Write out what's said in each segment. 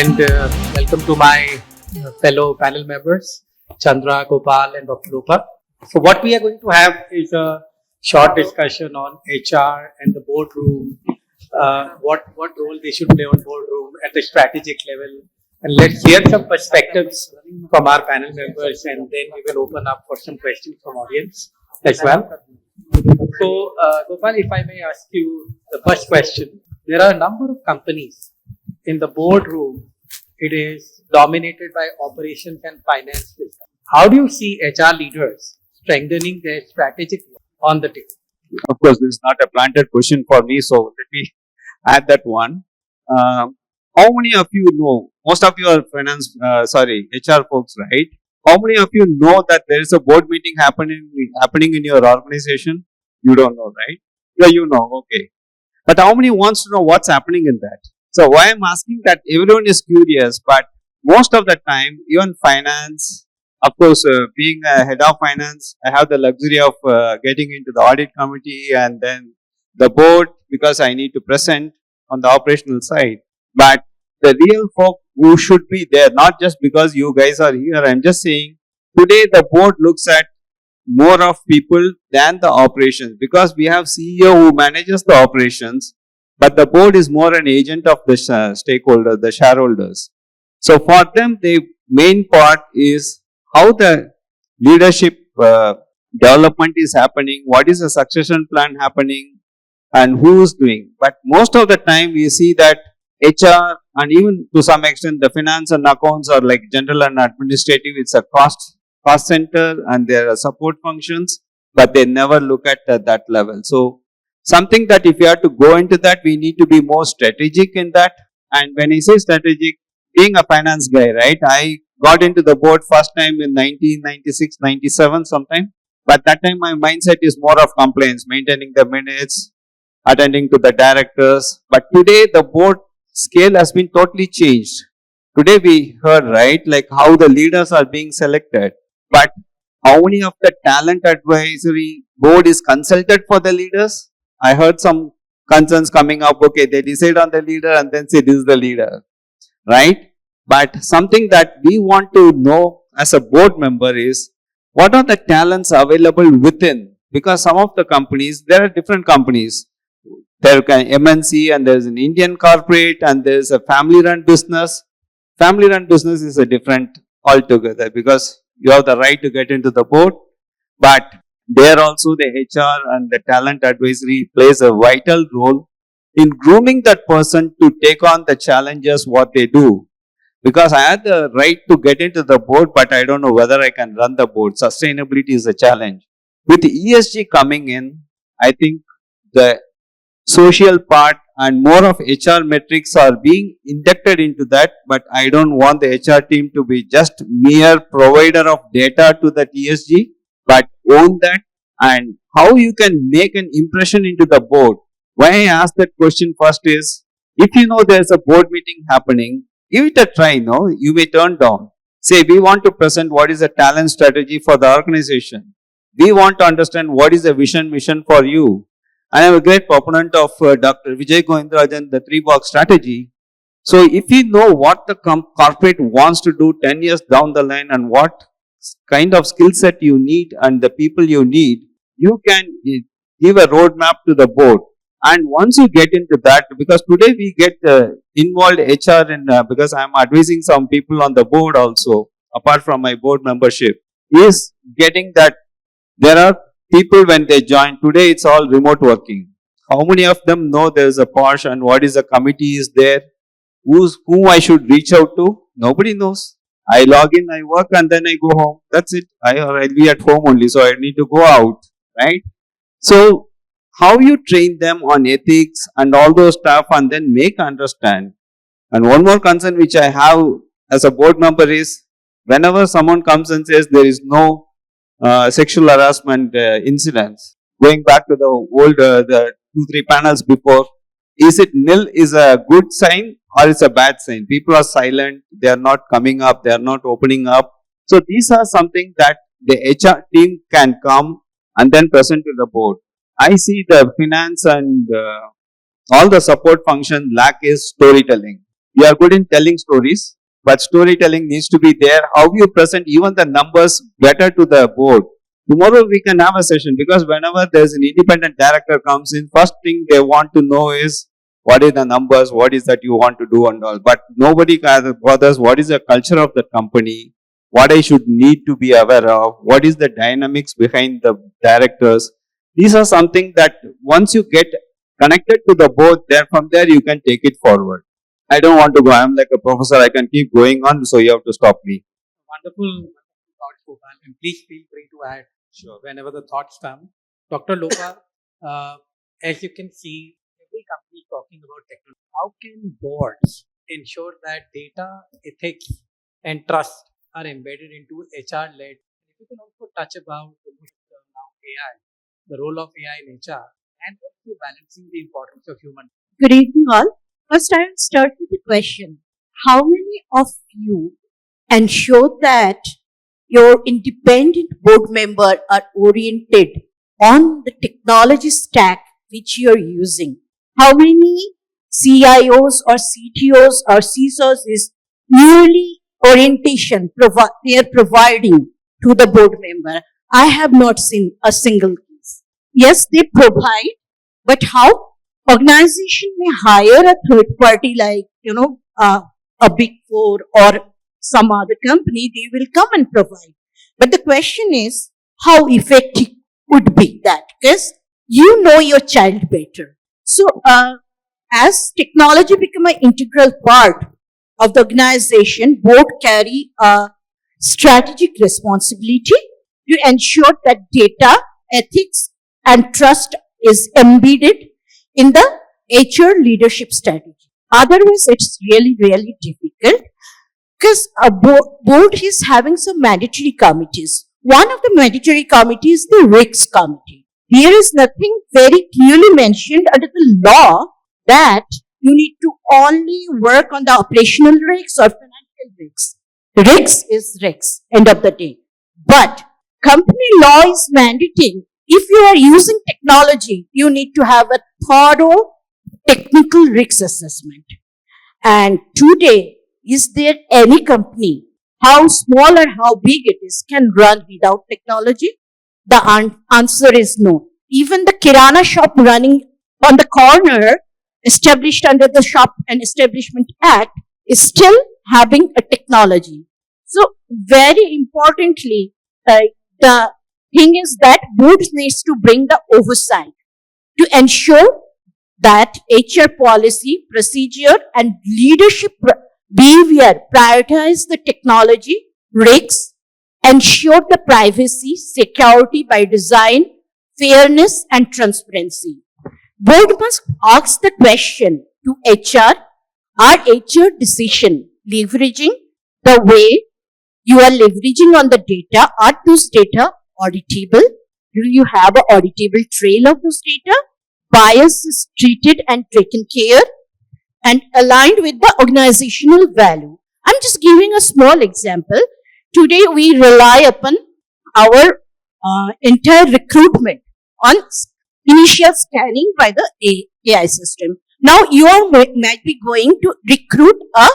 And welcome to my fellow panel members, Chandra, Gopal, and Dr. Lopa. So what we are going to have is a short discussion on HR and the boardroom, what role they should play on boardroom at the strategic level. And let's hear some perspectives from our panel members, and then we will open up for some questions from audience as well. So, Gopal, if I may ask you the first question. There are a number of companies in the boardroom. It is dominated by operations and finance wisdom. How do you see HR leaders strengthening their strategic on the table? Of course, this is not a planted question for me, so let me add that one. How many of you know, most of you are HR folks, right? How many of you know that there is a board meeting happening in your organization? You don't know, right? Yeah, you know, okay. But how many wants to know what's happening in that? So why I'm asking that, everyone is curious, but most of the time, even finance, of course, being a head of finance, I have the luxury of getting into the audit committee and then the board, because I need to present on the operational side. But the real folk who should be there, not just because you guys are here, I'm just saying, today the board looks at more of people than the operations, because we have CEO who manages the operations, but the board is more an agent of the stakeholder, the shareholders. So for them, the main part is how the leadership development is happening, what is the succession plan happening, and who is doing. But most of the time, we see that HR and even to some extent the finance and accounts are like general and administrative. It's a cost center and there are support functions, but they never look at that level. So something that if you have to go into that, we need to be more strategic in that. And when I say strategic, being a finance guy, right? I got into the board first time in 1996, 97 sometime. But that time my mindset is more of compliance, maintaining the minutes, attending to the directors. But today the board scale has been totally changed. Today we heard, right, like how the leaders are being selected. But how many of the talent advisory board is consulted for the leaders? I heard some concerns coming up, okay, they decide on the leader and then say this is the leader, right? But something that we want to know as a board member is, what are the talents available within? Because some of the companies, there are different companies. There is an MNC and there is an Indian corporate and there is a family run business. Family run business is a different altogether, because you have the right to get into the board, but there also the HR and the talent advisory plays a vital role in grooming that person to take on the challenges what they do. Because I had the right to get into the board, but I don't know whether I can run the board. Sustainability is a challenge. With ESG coming in, I think the social part and more of HR metrics are being inducted into that, but I don't want the HR team to be just mere provider of data to the ESG, but own that. And how you can make an impression into the board. Why I ask that question first is, if you know there's a board meeting happening, give it a try, no? You may turn down. Say, we want to present what is the talent strategy for the organization. We want to understand what is the vision, mission for you. I am a great proponent of Dr. Vijay Govindrajan, the 3-box strategy. So if you know what the corporate wants to do 10 years down the line and what kind of skill set you need and the people you need, you can give a roadmap to the board. And once you get into that, because today we get involved HR in, because I am advising some people on the board also, apart from my board membership, is getting that there are people when they join, today it's all remote working. How many of them know there is a POSH and what is the committee is there? Whom I should reach out to? Nobody knows. I log in, I work and then I go home. That's it. I'll be at home only, so I need to go out, right? So, how you train them on ethics and all those stuff and then make understand. And one more concern which I have as a board member is, whenever someone comes and says there is no sexual harassment incidents, going back to the old, the 2-3 panels before, is it nil is a good sign or it's a bad sign? People are silent, they are not coming up, they are not opening up. So these are something that the HR team can come and then present to the board. I see the finance and all the support function lack is storytelling. You are good in telling stories, but storytelling needs to be there. How you present even the numbers better to the board. Tomorrow we can have a session because whenever there's an independent director comes in, first thing they want to know is what is the numbers, what is that you want to do and all. But nobody bothers what is the culture of the company, what I should need to be aware of, what is the dynamics behind the directors. These are something that once you get connected to the board, then from there you can take it forward. I don't want to go. I'm like a professor. I can keep going on, so you have to stop me. Wonderful thoughts, Gopal. And please feel free to add whenever the thoughts come. Dr. Lopa, as you can see, every company talking about technology. How can boards ensure that data, ethics, and trust are embedded into HR-led? If you can also touch about now AI, the role of AI in HR, and also balancing the importance of human. Good evening, all. First, I will start with the question. How many of you ensure that your independent board members are oriented on the technology stack which you are using? How many CIOs or CTOs or CISOs is yearly orientation they are providing to the board member? I have not seen a single case. Yes, they provide, but how? Organization may hire a third party like, a big four or some other company, they will come and provide. But the question is, how effective would be that? Because you know your child better. So, as technology become an integral part of the organization, board carry a strategic responsibility to ensure that data, ethics, and trust is embedded in the HR leadership strategy. Otherwise, it's really, really difficult because a board is having some mandatory committees. One of the mandatory committees is the risks committee. There is nothing very clearly mentioned under the law that you need to only work on the operational risks or financial risks. Risks is risks, end of the day. But company law is mandating if you are using technology, you need to have a thorough technical risk assessment. And today, is there any company, how small or how big it is, can run without technology? The answer is no. Even the Kirana shop running on the corner, established under the Shop and Establishment Act, is still having a technology. So, very importantly, the thing is that board needs to bring the oversight to ensure that HR policy, procedure, and leadership behavior prioritize the technology, risks, ensure the privacy, security by design, fairness, and transparency. Board must ask the question to HR, are HR decision leveraging the way you are leveraging on the data? Are those data auditable? Do you have an auditable trail of those data? Bias is treated and taken care and aligned with the organizational value. I'm just giving a small example. Today we rely upon our entire recruitment on initial scanning by the AI system. Now you might be going to recruit a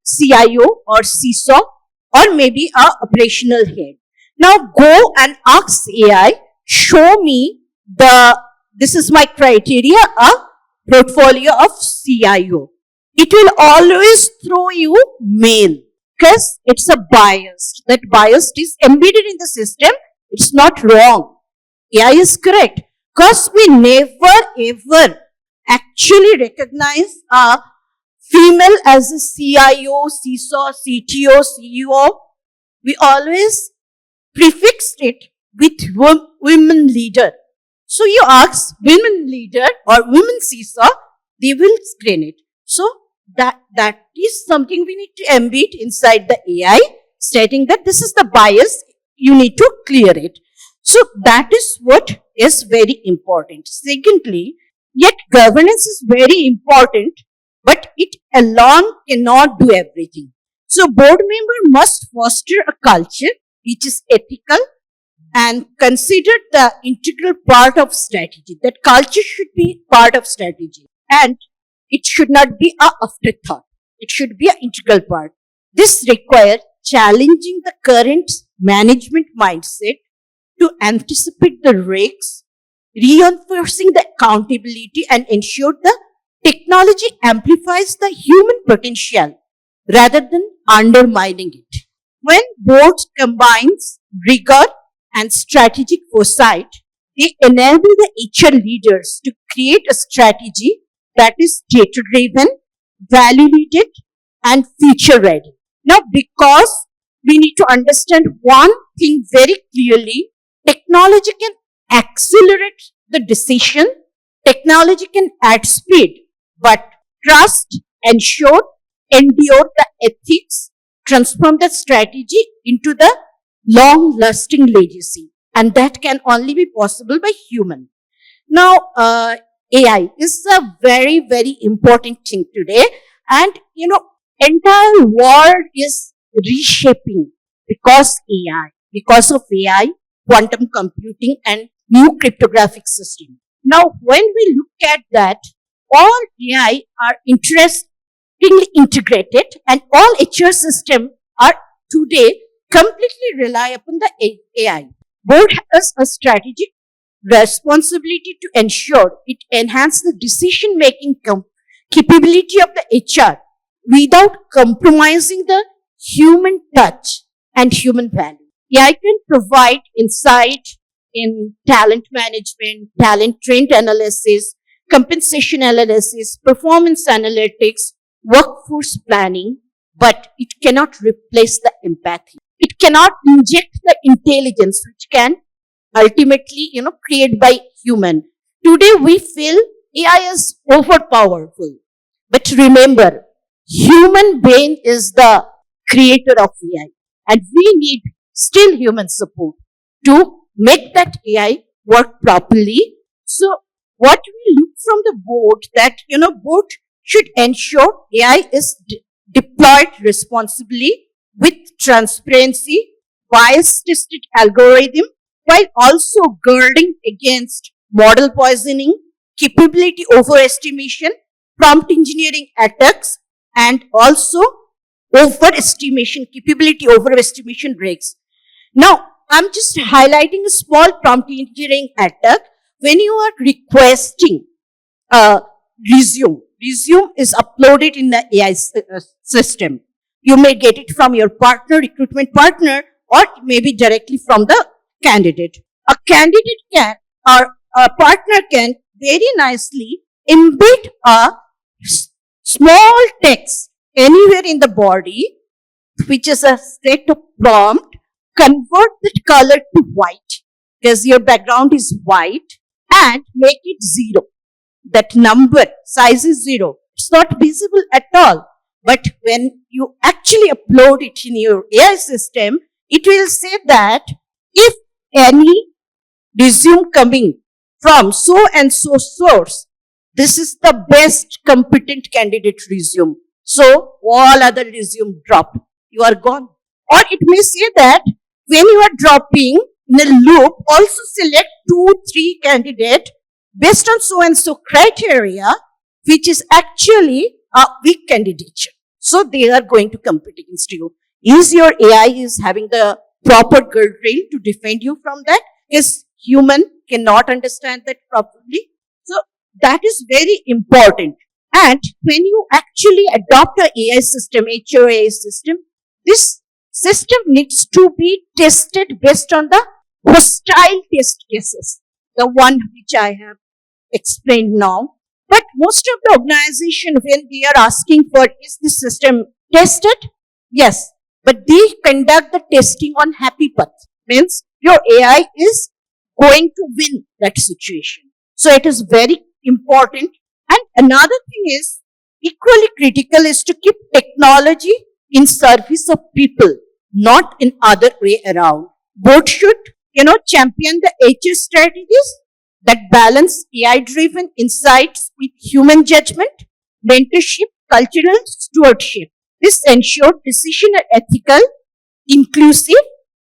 CIO or CISO or maybe a operational head. Now go and ask AI, show me this is my criteria, a portfolio of CIO. It will always throw you male because it's a bias. That bias is embedded in the system. It's not wrong. AI is correct because we never ever actually recognize a female as a CIO, CISO, CTO, CEO. We always prefixed it with women leader. So you ask women leader or women CISO, they will screen it. So that is something we need to embed inside the AI, stating that this is the bias, you need to clear it. So that is what is very important. Secondly, yet governance is very important, but it alone cannot do everything. So board member must foster a culture which is ethical and considered the integral part of strategy. That culture should be part of strategy. And It should not be an afterthought. It should be an integral part. This requires challenging the current management mindset to anticipate the risks, reinforcing the accountability and ensure the technology amplifies the human potential rather than undermining it. When boards combines rigor and strategic foresight, they enable the HR leaders to create a strategy that is data-driven, value-led, and future-ready. Now, because we need to understand one thing very clearly, technology can accelerate the decision, technology can add speed, but trust, ensure, endure the ethics, transform the strategy into the long-lasting legacy. And that can only be possible by human. Now, AI is a very, very important thing today. And, entire world is reshaping because of AI, quantum computing and new cryptographic system. Now, when we look at that, all AI are interestingly integrated and all HR systems are today completely rely upon the AI. Board has a strategic responsibility to ensure it enhances the decision-making capability of the HR without compromising the human touch and human value. AI can provide insight in talent management, talent trend analysis, compensation analysis, performance analytics, workforce planning, but it cannot replace the empathy. It cannot inject the intelligence which can ultimately, create by human. Today we feel AI is overpowerful. But remember, human brain is the creator of AI. And we need still human support to make that AI work properly. So what we look from the board that, board should ensure AI is deployed responsibly with transparency, bias-tested algorithm, while also guarding against model poisoning, capability overestimation, prompt engineering attacks, and also capability overestimation risks. Now, I'm just highlighting a small prompt engineering attack. When you are requesting a resume is uploaded in the AI system. You may get it from your partner, recruitment partner, or maybe directly from the candidate. A candidate can, or a partner can very nicely embed a small text anywhere in the body, which is a set of prompt, convert the color to white, because your background is white, and make it 0. That number, size is 0. It's not visible at all. But when you actually upload it in your AI system, it will say that if any resume coming from so and so source, this is the best competent candidate resume. So all other resume drop. You are gone. Or it may say that when you are dropping in a loop, also select 2-3 candidates based on so and so criteria, which is actually a weak candidature. So they are going to compete against you. Is your AI is having the proper guardrail to defend you from that? Because human cannot understand that properly. So that is very important. And when you actually adopt an AI system, HRAI system, this system needs to be tested based on the hostile test cases, the one which I have explained now. But most of the organization, when they are asking for, is this system tested? Yes, but they conduct the testing on happy path. Means your AI is going to win that situation. So it is very important. And another thing is equally critical is to keep technology in service of people, not in other way around. Both should, champion the HR strategies that balance AI-driven insights with human judgment, mentorship, cultural stewardship. This ensures decisions are ethical, inclusive,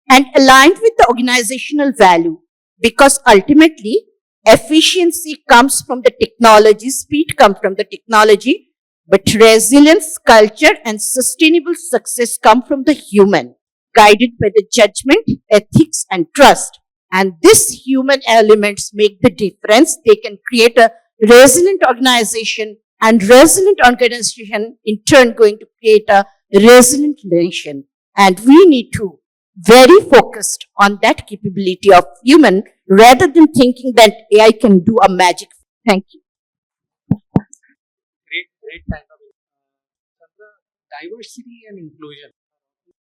and aligned with the organizational value. Because ultimately, Efficiency comes from the technology, speed comes from the technology, but resilience, culture, and sustainable success come from the human, guided by the judgment, ethics, and trust. And these human elements make the difference. They can create a resilient organization, and resilient organization in turn going to create a resilient nation. And we need to very focused on that capability of human rather than thinking that AI can do a magic. Thank you. Great kind of Chandra, diversity and inclusion.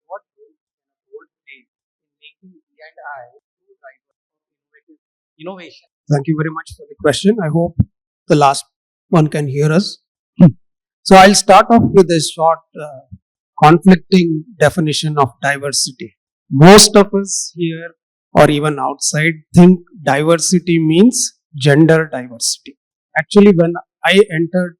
What role can a board play in making E&I more diverse or innovation? Thank you very much for the question. I hope the last one can hear us. So I'll start off with a short conflicting definition of diversity. Most of us here or even outside think diversity means gender diversity. Actually, when I entered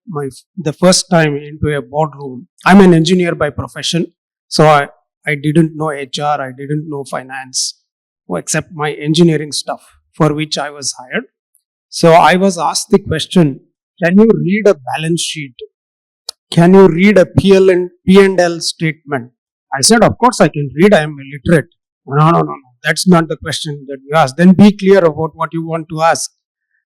the first time into a boardroom, I'm an engineer by profession, so I didn't know HR, I didn't know finance, except my engineering stuff for which I was hired. So I was asked the question, can you read a balance sheet? Can you read a P&L statement? I said, of course I can read, I am illiterate. No, that's not the question that you asked. Then be clear about what you want to ask.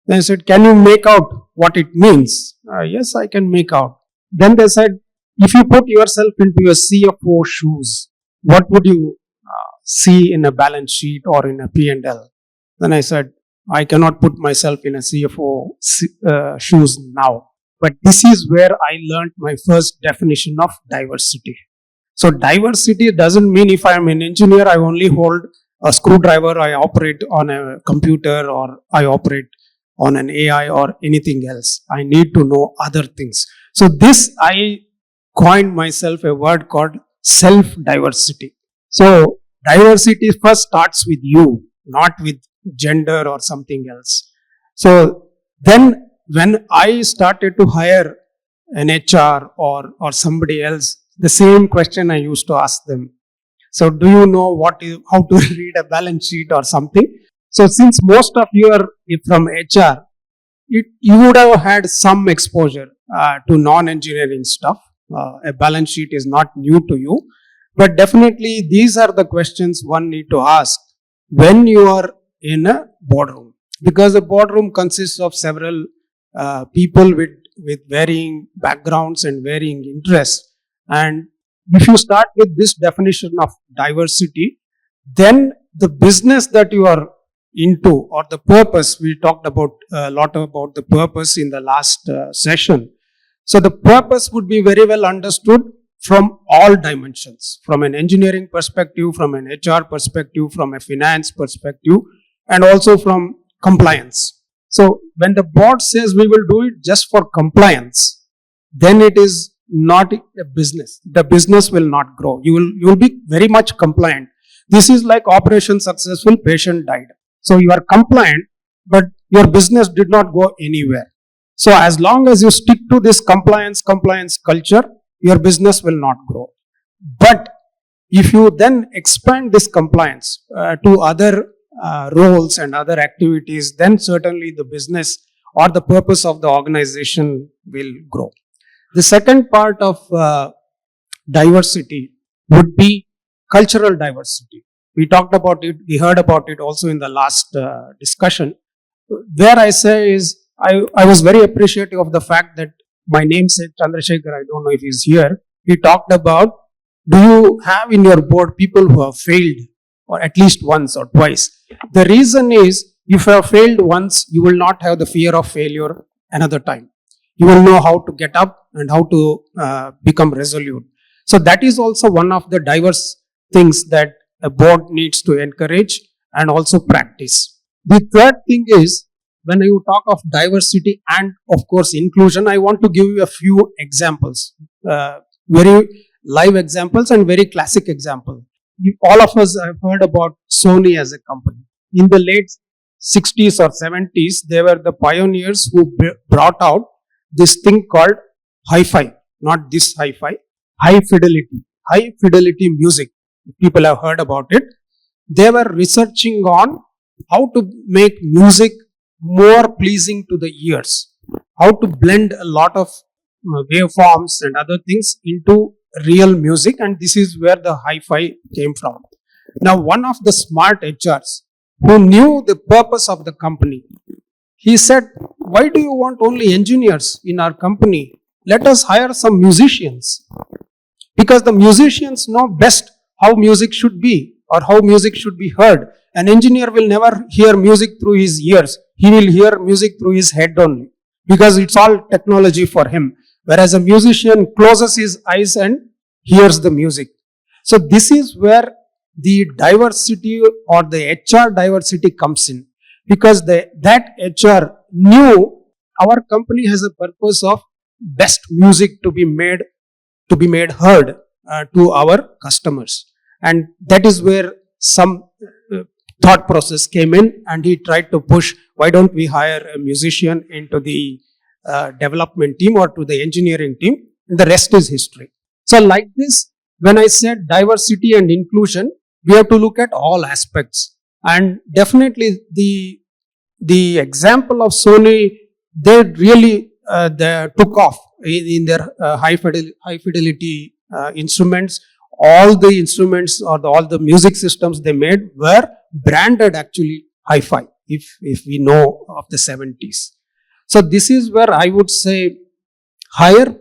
Then I said, can you make out what it means? Yes, I can make out. Then they said, if you put yourself into a CFO shoes, what would you see in a balance sheet or in a P&L? Then I said, I cannot put myself in a CFO shoes now. But this is where I learned my first definition of diversity. So diversity doesn't mean if I am an engineer, I only hold a screwdriver, I operate on a computer, or I operate on an AI or anything else. I need to know other things. So this, I coined myself a word called self-diversity. So diversity first starts with you, not with gender or something else. So then when I started to hire an HR or somebody else, the same question I used to ask them. So do you know how to read a balance sheet or something? So since most of you are from HR, you would have had some exposure to non-engineering stuff. A balance sheet is not new to you. But definitely these are the questions one need to ask when you are in a boardroom. Because a boardroom consists of several people with varying backgrounds and varying interests. And if you start with this definition of diversity, then the business that you are into or the purpose, we talked about a lot about the purpose in the last session. So the purpose would be very well understood from all dimensions, from an engineering perspective, from an HR perspective, from a finance perspective, and also from compliance. So when the board says we will do it just for compliance, then it is not a business. The business will not grow. You will be very much compliant. This is like operation successful, patient died. So you are compliant, but your business did not go anywhere. So as long as you stick to this compliance culture, your business will not grow. But if you then expand this compliance to other roles and other activities, then certainly the business or the purpose of the organization will grow. The second part of diversity would be cultural diversity. We talked about it, we heard about it also in the last discussion. Where I say is, I was very appreciative of the fact that my namesake Chandrasekhar, I don't know if he's here, he talked about, do you have in your board people who have failed, or at least once or twice? The reason is, if you have failed once, you will not have the fear of failure another time. You will know how to get up and how to become resolute. So that is also one of the diverse things that a board needs to encourage and also practice. The third thing is, when you talk of diversity and of course inclusion, I want to give you a few examples, very live examples and very classic example. All of us have heard about Sony as a company. In the late 60s or 70s, they were the pioneers who brought out this thing called hi-fi, not this hi-fi, high fidelity music. People have heard about it. They were researching on how to make music more pleasing to the ears. How to blend a lot of waveforms and other things into real music, and this is where the hi-fi came from. Now, one of the smart HRs who knew the purpose of the company, he said, why do you want only engineers in our company? Let us hire some musicians, because the musicians know best how music should be or how music should be heard. An engineer will never hear music through his ears. He will hear music through his head only, because it's all technology for him. Whereas a musician closes his eyes and hears the music. So this is where the diversity or the HR diversity comes in, because that HR knew our company has a purpose of best music to be made heard to our customers, and that is where some thought process came in, and he tried to push, why don't we hire a musician into the development team or to the engineering team, and the rest is history. So like this, when I said diversity and inclusion, we have to look at all aspects, and definitely the example of Sony, they really they took off in their high fidelity instruments. All the instruments or all the music systems they made were branded actually hi-fi, if we know of the 70s. So this is where I would say hire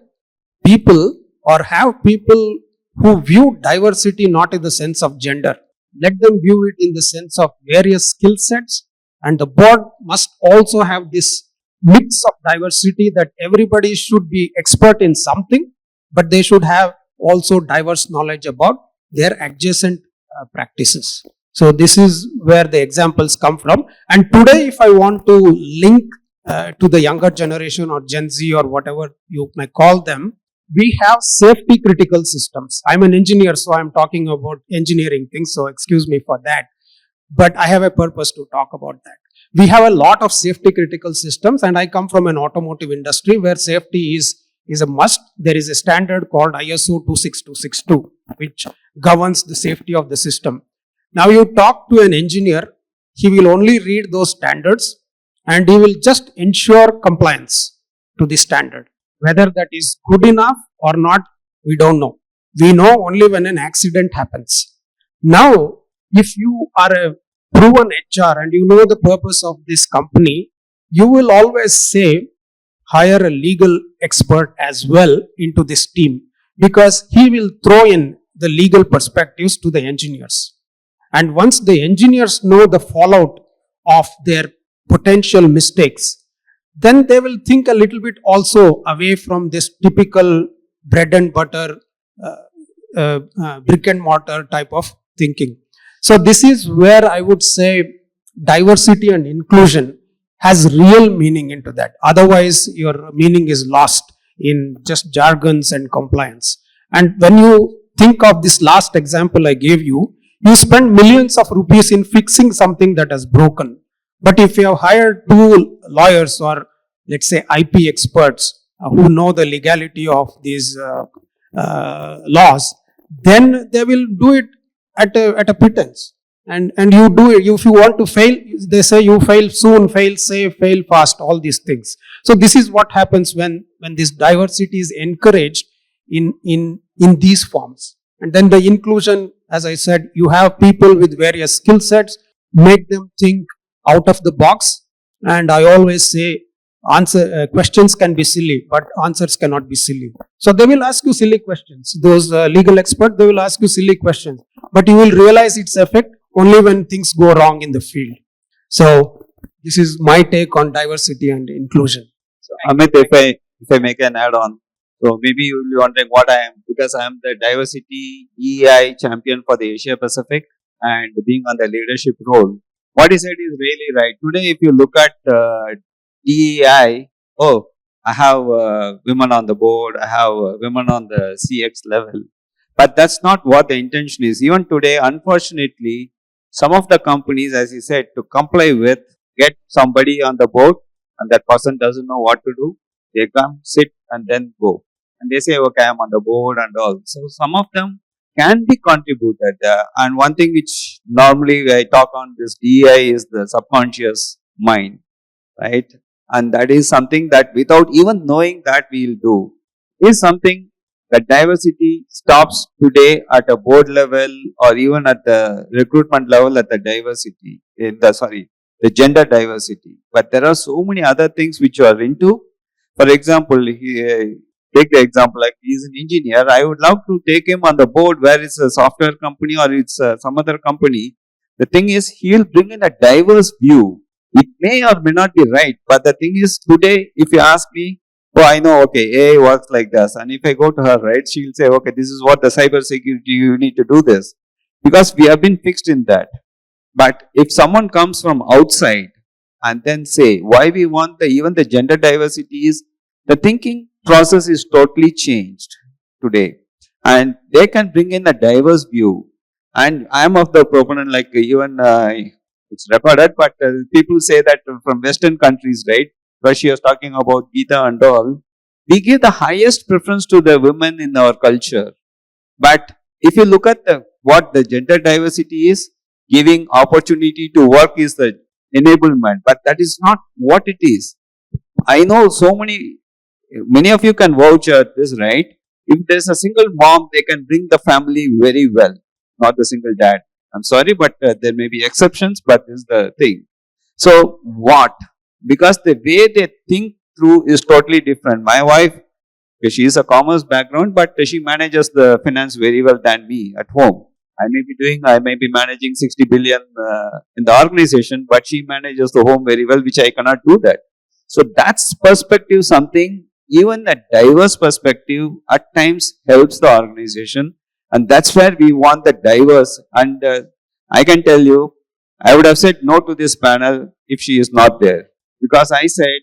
people or have people who view diversity not in the sense of gender. Let them view it in the sense of various skill sets, and the board must also have this mix of diversity, that everybody should be expert in something, but they should have also diverse knowledge about their adjacent practices. So this is where the examples come from. And today, if I want to link to the younger generation or Gen Z or whatever you may call them, we have safety critical systems. I'm an engineer, so I'm talking about engineering things, so excuse me for that. But I have a purpose to talk about that. We have a lot of safety critical systems, and I come from an automotive industry where safety is a must. There is a standard called ISO 26262, which governs the safety of the system. Now you talk to an engineer, he will only read those standards and he will just ensure compliance to the standard. Whether that is good enough or not, we don't know. We know only when an accident happens. Now, if you are a proven HR and you know the purpose of this company, you will always say, hire a legal expert as well into this team, because he will throw in the legal perspectives to the engineers. And once the engineers know the fallout of their potential mistakes, then they will think a little bit also away from this typical bread and butter, brick and mortar type of thinking. So this is where I would say diversity and inclusion has real meaning into that. Otherwise, your meaning is lost in just jargons and compliance. And when you think of this last example I gave you, you spend millions of rupees in fixing something that has broken. But if you have hired two lawyers or let's say IP experts who know the legality of these laws, then they will do it at a pittance. And you do it. If you want to fail, they say you fail soon, fail safe, fail fast, all these things. So this is what happens when this diversity is encouraged in these forms. And then the inclusion, as I said, you have people with various skill sets, make them think out of the box. And I always say, questions can be silly, but answers cannot be silly. So they will ask you silly questions. Those legal experts, they will ask you silly questions, but you will realize its effect only when things go wrong in the field. So this is my take on diversity and inclusion. So, Amit, if I make an add-on, so maybe you will be wondering what I am, because I am the diversity EI champion for the Asia Pacific and being on the leadership role. What he said is really right. Today, if you look at DEI, I have women on the board, I have women on the CX level. But that's not what the intention is. Even today, unfortunately, some of the companies, as he said, to comply with, get somebody on the board and that person doesn't know what to do. They come, sit and then go. And they say, okay, I'm on the board and all. So some of them can be contributed. And one thing which normally I talk on this DEI is the subconscious mind. right? And that is something that without even knowing that we'll do, is something that diversity stops today at a board level or even at the recruitment level at the diversity, the gender diversity. But there are so many other things which you are into. For example, take the example like he's an engineer. I would love to take him on the board where it's a software company or it's some other company. The thing is, he'll bring in a diverse view. It may or may not be right, but the thing is, today, if you ask me, oh, I know, okay, AI works like this. And if I go to her, right, she'll say, okay, this is what the cyber security, you need to do this. Because we have been fixed in that. But if someone comes from outside and then say, why we want even the gender diversity is, the thinking process is totally changed today. And they can bring in a diverse view. And I am of the proponent, like even it's recorded, but people say that from Western countries, right, where she was talking about Gita and all, we give the highest preference to the women in our culture. But if you look at what the gender diversity is, giving opportunity to work is the enablement, but that is not what it is. I know many of you can vouch at this, right? If there's a single mom, they can bring the family very well, not the single dad. I'm sorry, but there may be exceptions, but this is the thing. So what? Because the way they think through is totally different. My wife, she is a commerce background, but she manages the finance very well than me at home. I may be managing 60 billion in the organization, but she manages the home very well, which I cannot do that. So that's perspective something, even a diverse perspective at times helps the organization. And that's where we want the diverse. And I can tell you, I would have said no to this panel if she is not there. Because I said,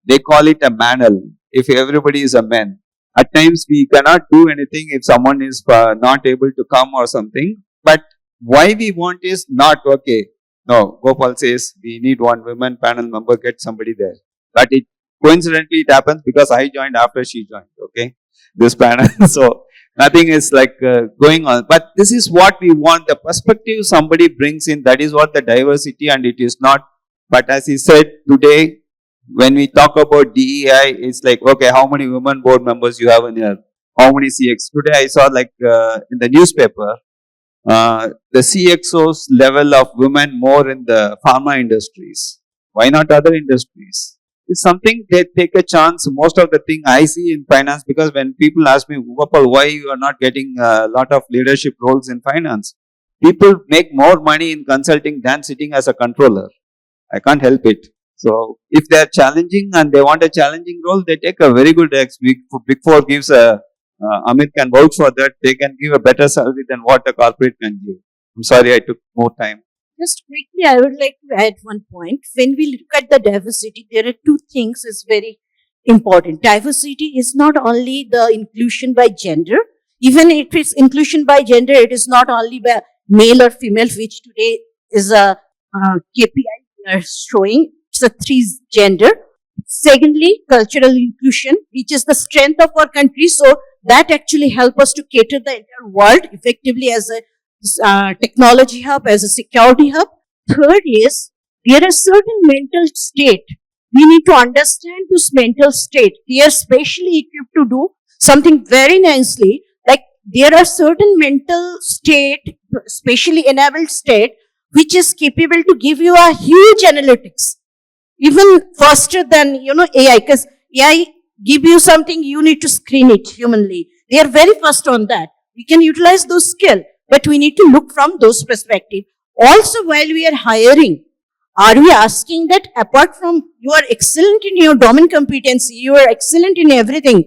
they call it a manel if everybody is a man. At times we cannot do anything if someone is not able to come or something. But why we want is not, okay, no, Gopal says we need one women panel member, get somebody there. But coincidentally it happens because I joined after she joined, okay, this panel. So nothing is like going on. But this is what we want, the perspective somebody brings in, that is what the diversity, and it is not. But as he said today, when we talk about DEI, it's like, okay, how many women board members you have in here? How many CX? Today I saw like in the newspaper, the CXO's level of women more in the pharma industries. Why not other industries? It's something they take a chance. Most of the thing I see in finance, because when people ask me, Gopal, why you are not getting a lot of leadership roles in finance? People make more money in consulting than sitting as a controller. I can't help it. So if they are challenging and they want a challenging role, they take a very good Big Four gives Amit can vouch for that. They can give a better salary than what a corporate can give. I'm sorry I took more time. Just quickly, I would like to add one point. When we look at the diversity, there are two things is very important. Diversity is not only the inclusion by gender. Even if it's inclusion by gender, it is not only by male or female, which today is a KPI we are showing. It's a 3 gender. Secondly, cultural inclusion, which is the strength of our country. So that actually helps us to cater the entire world effectively as a technology hub, as a security hub. Third is, there are certain mental state. We need to understand this mental state. They are specially equipped to do something very nicely. Like there are certain mental state, specially enabled state, which is capable to give you a huge analytics. Even faster than, AI, because AI give you something, you need to screen it humanly. They are very fast on that. We can utilize those skills, but we need to look from those perspective. Also, while we are hiring, are we asking that apart from you are excellent in your domain competency, you are excellent in everything,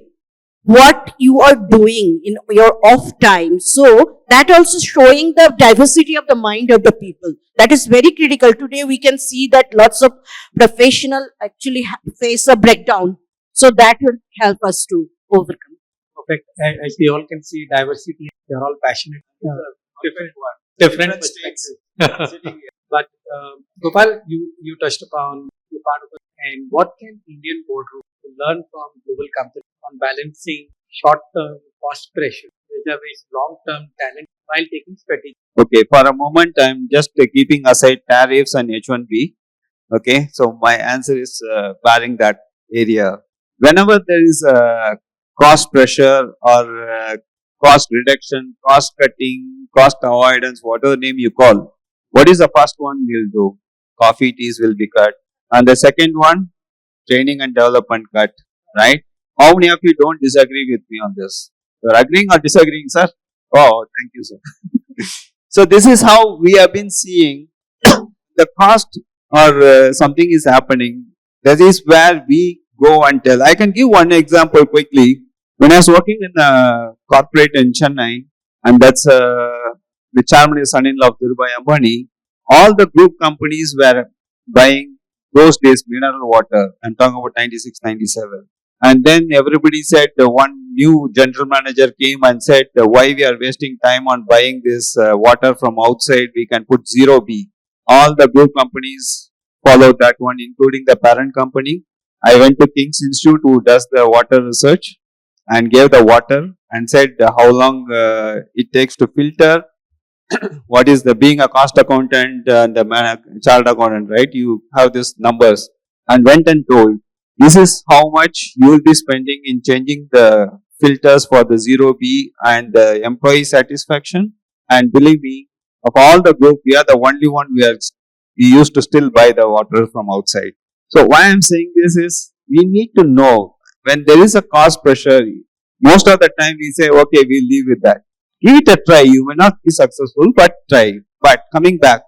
what you are doing in your off time? So that also showing the diversity of the mind of the people. That is very critical. Today we can see that lots of professionals actually face a breakdown. So that will help us to overcome. Perfect. As we all can see, diversity, they're all passionate. Different perspectives. But Gopal, you touched upon your part of it. And what can Indian boardroom learn from global companies on balancing short-term cost pressure vis-a-vis long-term talent while taking strategy? Okay, for a moment, I'm just keeping aside tariffs and H1B. Okay, so my answer is barring that area. Whenever there is a cost pressure or cost reduction, cost cutting, cost avoidance, whatever name you call, what is the first one we'll do? Coffee teas will be cut. And the second one, training and development cut, right? How many of you don't disagree with me on this? You're agreeing or disagreeing, sir? Oh, thank you, sir. So this is how we have been seeing the cost or something is happening. That is where we go and tell. I can give one example quickly. When I was working in a corporate in Chennai, and that's the chairman is son-in-law of Dhirubhai Ambani, all the group companies were buying those days mineral water. I'm talking about 96, 97. And then everybody said, one new general manager came and said, why we are wasting time on buying this water from outside, we can put 0B. All the group companies followed that one, including the parent company. I went to King's Institute, who does the water research, and gave the water and said how long it takes to filter. What is the being a cost accountant and the child accountant, right? You have these numbers, and went and told, this is how much you will be spending in changing the filters for the 0B and the employee satisfaction. And believe me, of all the group, we are the only one we used to still buy the water from outside. So why I'm saying this is, we need to know when there is a cost pressure. Most of the time we say, okay, we'll leave with that. Give it a try. You may not be successful, but try. But coming back,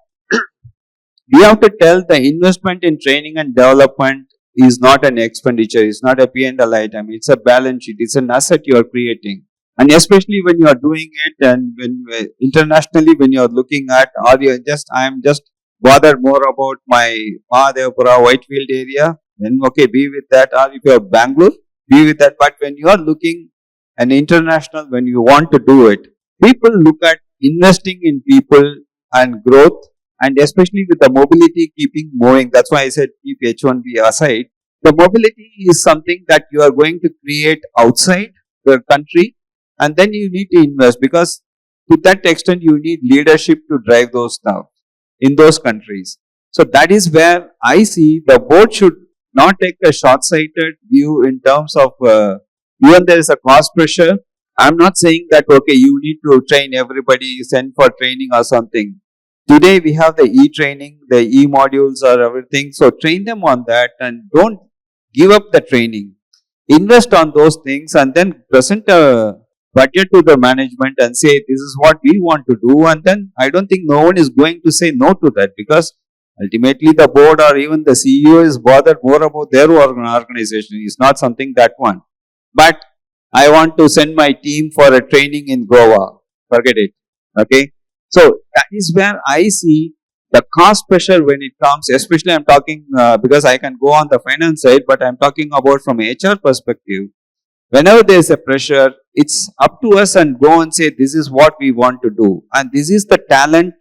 we have to tell the investment in training and development is not an expenditure. It's not a P&L item. It's a balance sheet. It's an asset you are creating. And especially when you are doing it, and when internationally, when you are looking at, or you just, I am just bothered more about my Mahadevapura, Whitefield area, then okay, be with that. Or if you are Bangalore, be with that. But when you are looking an international, when you want to do it, people look at investing in people and growth, and especially with the mobility keeping moving. That's why I said keep H1B aside. The mobility is something that you are going to create outside the country, and then you need to invest, because to that extent you need leadership to drive those stuff in those countries. So that is where I see the board should not take a short-sighted view in terms of even there is a cost pressure. I'm not saying that okay, you need to train everybody, send for training or something. Today we have the e-training, the e-modules or everything. So train them on that and don't give up the training. Invest on those things and then present a budget to the management and say this is what we want to do. And then I don't think no one is going to say no to that, because ultimately the board or even the CEO is bothered more about their organization. It's not something that one. But I want to send my team for a training in Goa. Forget it. Okay. So that is where I see the cost pressure when it comes, especially I'm talking because I can go on the finance side, but I'm talking about from HR perspective. Whenever there is a pressure, it's up to us and go and say, this is what we want to do. And this is the talent,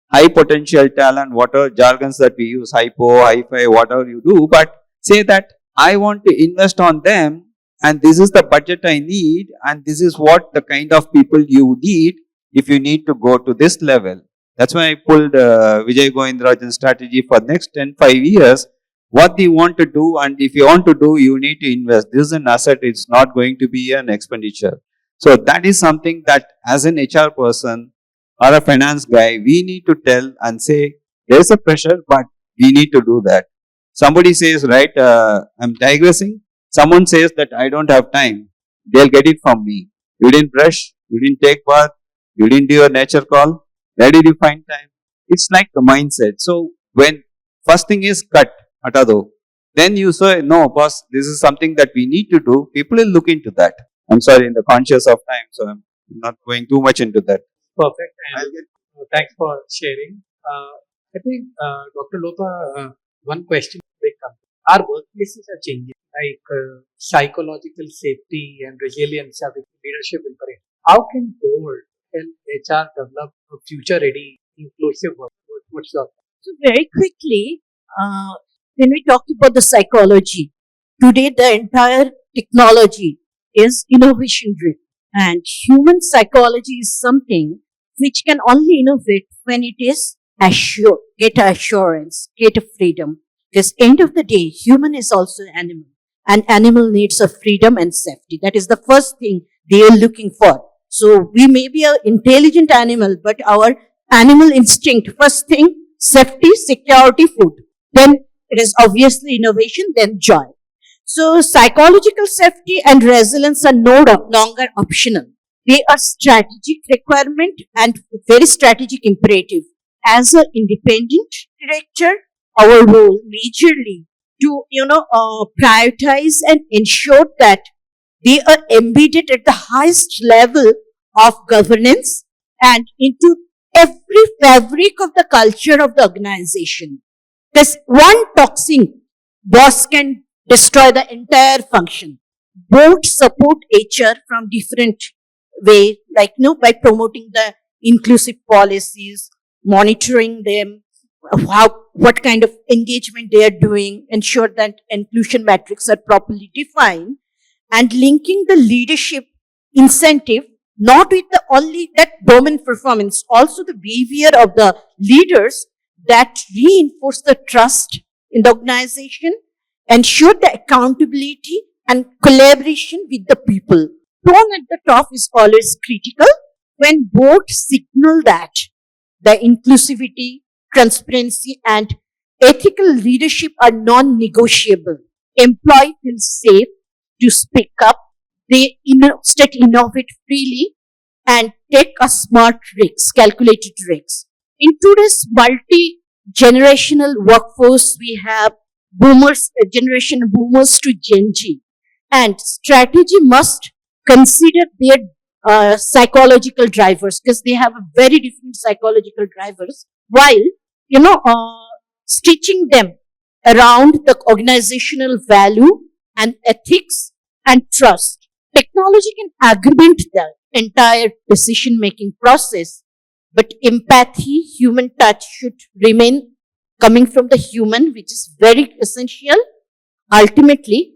high potential talent, whatever jargons that we use, hypo, hi-fi, whatever you do, but say that I want to invest on them and this is the budget I need and this is what the kind of people you need if you need to go to this level. That's why I pulled Vijay Govindrajan's strategy for next 5 years. What you want to do, and if you want to do, you need to invest. This is an asset. It's not going to be an expenditure. So that is something that as an HR person or a finance guy, we need to tell and say, there's a pressure, but we need to do that. Somebody says, right, I'm digressing. Someone says that I don't have time. They'll get it from me. You didn't brush, you didn't take bath, you didn't do your nature call. Where did you find time? It's like the mindset. So when first thing is cut, Atado. Then you say, no, boss, this is something that we need to do. People will look into that. I'm sorry, in the conscious of time, so I'm not going too much into that. Perfect. And thanks for sharing. I think, Dr. Lopa, one question will come. Our workplaces are changing, like psychological safety and resilience are leadership imperative. How can board help HR develop a future-ready, inclusive work? What's your So very quickly, when we talk about the psychology, today the entire technology is innovation driven, and human psychology is something which can only innovate when it is assured, get assurance, get a freedom. Because end of the day, human is also an animal. And animal needs of freedom and safety. That is the first thing they are looking for. So we may be an intelligent animal, but our animal instinct, first thing, safety, security, food. Then it is obviously innovation, then joy. So psychological safety and resilience are no longer optional. They are strategic requirement and very strategic imperative. As an independent director, our role majorly to, prioritize and ensure that they are embedded at the highest level of governance and into every fabric of the culture of the organization. Because one toxic boss can destroy the entire function. Both support HR from different way, like, by promoting the inclusive policies, monitoring them, what kind of engagement they are doing, ensure that inclusion metrics are properly defined, and linking the leadership incentive not with the only that domain performance, also the behavior of the leaders that reinforce the trust in the organization, ensure the accountability and collaboration with the people. Tone at the top is always critical when both signal that the inclusivity, transparency, and ethical leadership are non-negotiable. Employee feels safe to speak up. They innovate freely and take a smart risks, calculated risks. In today's multi-generational workforce, we have generation boomers to Gen Z, and strategy must consider their psychological drivers, because they have a very different psychological drivers, while stitching them around the organizational value and ethics and trust. Technology can augment the entire decision making process, but empathy, human touch should remain coming from the human, which is very essential. Ultimately,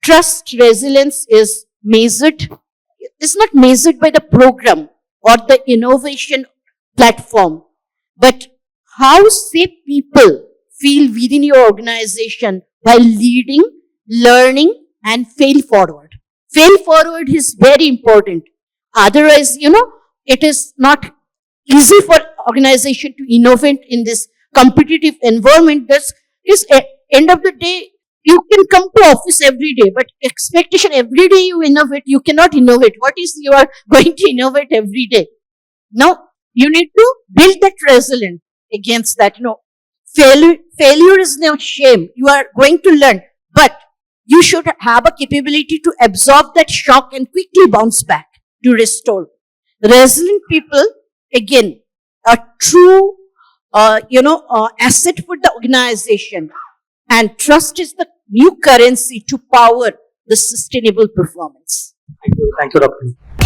trust resilience is not measured by the program or the innovation platform, but how safe people feel within your organization while leading, learning, and fail forward. Fail forward is very important. Otherwise, it is not easy for organization to innovate in this competitive environment. This is end of the day, you can come to office every day, but expectation every day you innovate, you cannot innovate. What is you are going to innovate every day? No, you need to build that resilience against that. Failure is no shame. You are going to learn, but you should have a capability to absorb that shock and quickly bounce back to restore. Resilient people, again, a true, asset for the organization. And trust is the new currency to power the sustainable performance. Thank you, Dr.